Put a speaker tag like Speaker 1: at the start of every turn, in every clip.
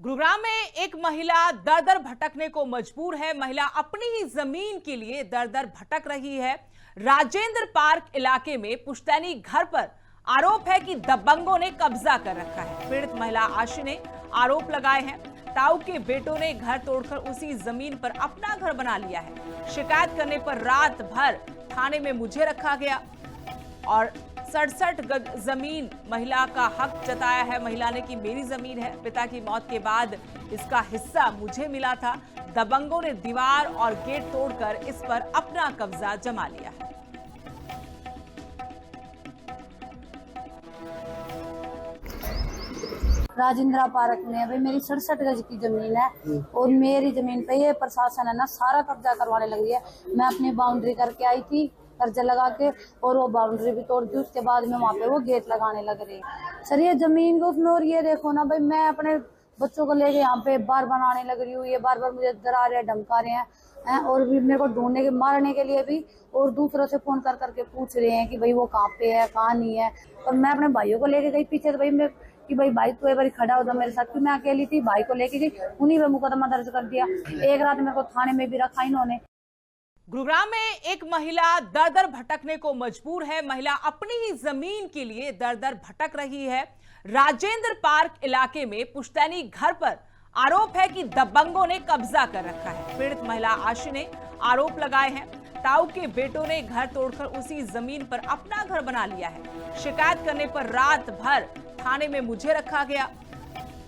Speaker 1: गुरुग्राम में एक महिला दर दर भटकने को मजबूर है। महिला अपनी ही जमीन के लिए दर दर भटक रही है। राजेंद्र पार्क इलाके में पुश्तैनी घर पर आरोप है कि दबंगों ने कब्जा कर रखा है। पीड़ित महिला आशी ने आरोप लगाए हैं। ताऊ के बेटों ने घर तोड़कर उसी जमीन पर अपना घर बना लिया है। शिकायत करने पर रात भर थाने में मुझे रखा गया और 67 गज जमीन महिला का हक जताया है महिला ने कि मेरी जमीन है। पिता की मौत के बाद इसका हिस्सा मुझे मिला था। दबंगों ने दीवार और गेट तोड़कर इस पर अपना कब्जा जमा लिया है।
Speaker 2: राजेंद्रा पार्क में भाई मेरी 67 गज की जमीन है और मेरी जमीन पे ये प्रशासन है ना सारा कब्जा करवाने लगी है। मैं अपनी बाउंड्री करके आई थी कर्जा लगा के और वो बाउंड्री भी तोड़ दी। उसके बाद में वहाँ पे वो गेट लगाने लग रही सर ये जमीन को उसमें। और ये देखो ना भाई मैं अपने बच्चों को लेके यहाँ पे बार बनाने लग रही हूँ। ये बार बार मुझे डरा रहे हैं, धमका रहे हैं और भी मेरे को ढूंढने के मारने के लिए भी और दूसरों से फोन कर करके पूछ रहे हैं कि भाई वो कहाँ पे है कहाँ नहीं है। और मैं अपने भाइयों को लेके गई पीछे तो भाई मैं कि भाई तो एक बार खड़ा होता मेरे साथ कि मैं अकेली थी। भाई को लेके गई, उन्हीं पे मुकदमा दर्ज कर दिया। एक रात मेरे को थाने में भी रखा इन्होंने।
Speaker 1: गुरुग्राम में एक महिला दर दर भटकने को मजबूर है। महिला अपनी ही जमीन के लिए दर दर भटक रही है। राजेंद्र पार्क इलाके में पुश्तैनी घर पर आरोप है कि दबंगों ने कब्जा कर रखा है। पीड़ित महिला आशी ने आरोप लगाए हैं। ताऊ के बेटों ने घर तोड़कर उसी जमीन पर अपना घर बना लिया है। शिकायत करने पर रात भर थाने में मुझे रखा गया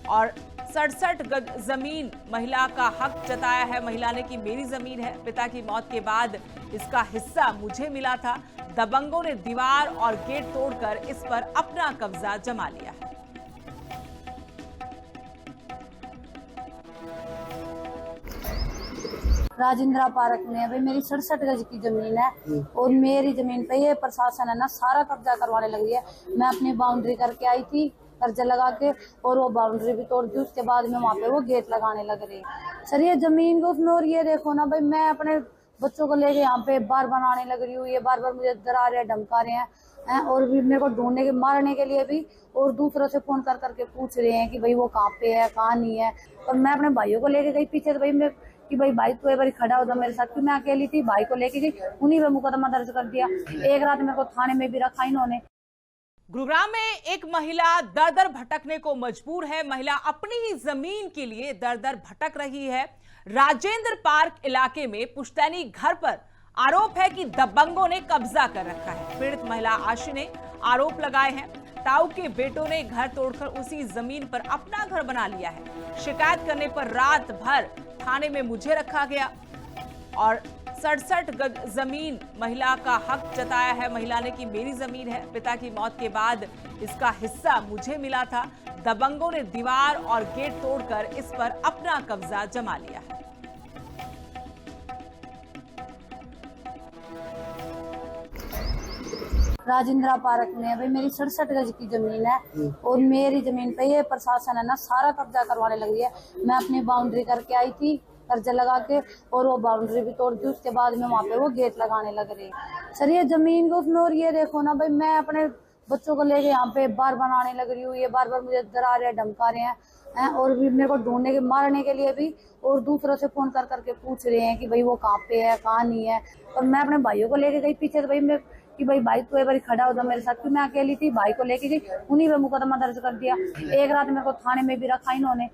Speaker 1: और 67 गज जमीन महिला का हक जताया है महिला ने कि मेरी जमीन है। पिता की मौत के बाद इसका हिस्सा मुझे मिला था। दबंगों ने दीवार और गेट तोड़कर इस पर अपना कब्जा जमा लिया है।
Speaker 2: राजेंद्रा पार्क में भाई मेरी 67 गज की जमीन है और मेरी जमीन पे ये प्रशासन है ना सारा कब्जा करवाने लगी है। मैं अपनी बाउंड्री करके आई थी कर्जा लगा के और वो बाउंड्री भी तोड़ दी। उसके बाद में वहाँ पे वो गेट लगाने लग रही सर ये जमीन को उसमें। और ये देखो ना भाई मैं अपने बच्चों को लेके यहाँ पे बार बनाने लग रही हूँ। ये बार बार मुझे डरा रहे हैं, धमका रहे हैं और भी मेरे को ढूंढने के मारने के लिए भी और दूसरों से फोन कर करके पूछ रहे हैं कि भाई वो कहाँ पे है कहाँ नहीं है। और मैं अपने भाइयों को लेके गई पीछे तो भाई मैं कि भाई तो एक बार खड़ा होता मेरे साथ कि मैं अकेली थी। भाई को लेके गई, उन्हीं पे मुकदमा दर्ज कर दिया। एक रात मेरे को थाने में भी रखा इन्होंने।
Speaker 1: गुरुग्राम में एक महिला दर दर भटकने को मजबूर है। महिला अपनी ही जमीन के लिए दर दर भटक रही है। राजेंद्र पार्क इलाके में पुश्तैनी घर पर आरोप है कि दबंगों ने कब्जा कर रखा है। पीड़ित महिला आशी ने आरोप लगाए हैं। ताऊ के बेटों ने घर तोड़कर उसी जमीन पर अपना घर बना लिया है। शिकायत करने पर रात भर थाने में मुझे रखा गया और 67 गज जमीन महिला का हक जताया है महिला ने कि मेरी जमीन है। पिता की मौत के बाद इसका हिस्सा मुझे मिला था। दबंगों ने दीवार और गेट तोड़कर इस पर अपना कब्जा जमा लिया है।
Speaker 2: राजेंद्रा पार्क में भाई मेरी 67 गज की जमीन है और मेरी जमीन पे ये प्रशासन है ना सारा कब्जा करवाने लगी है। मैं अपनी बाउंड्री करके आई थी कर्जा लगा के और वो बाउंड्री भी तोड़ दी। उसके बाद में वहाँ पे वो गेट लगाने लग रही सर ये जमीन को उसमें। और ये देखो ना भाई मैं अपने बच्चों को लेके यहाँ पे बार बनाने लग रही हूँ। ये बार बार मुझे डरा रहे हैं, धमका रहे हैं और भी मेरे को ढूंढने के मारने के लिए भी और दूसरों से फोन कर करके पूछ रहे हैं कि भाई वो कहाँ पे है कहाँ नहीं है। और मैं अपने भाइयों को लेके गई पीछे तो भाई मैं कि भाई तो एक बार खड़ा होता मेरे साथ कि मैं अकेली थी। भाई को लेके गई, उन्हीं पे मुकदमा दर्ज कर दिया। एक रात मेरे को थाने में भी रखा इन्होंने।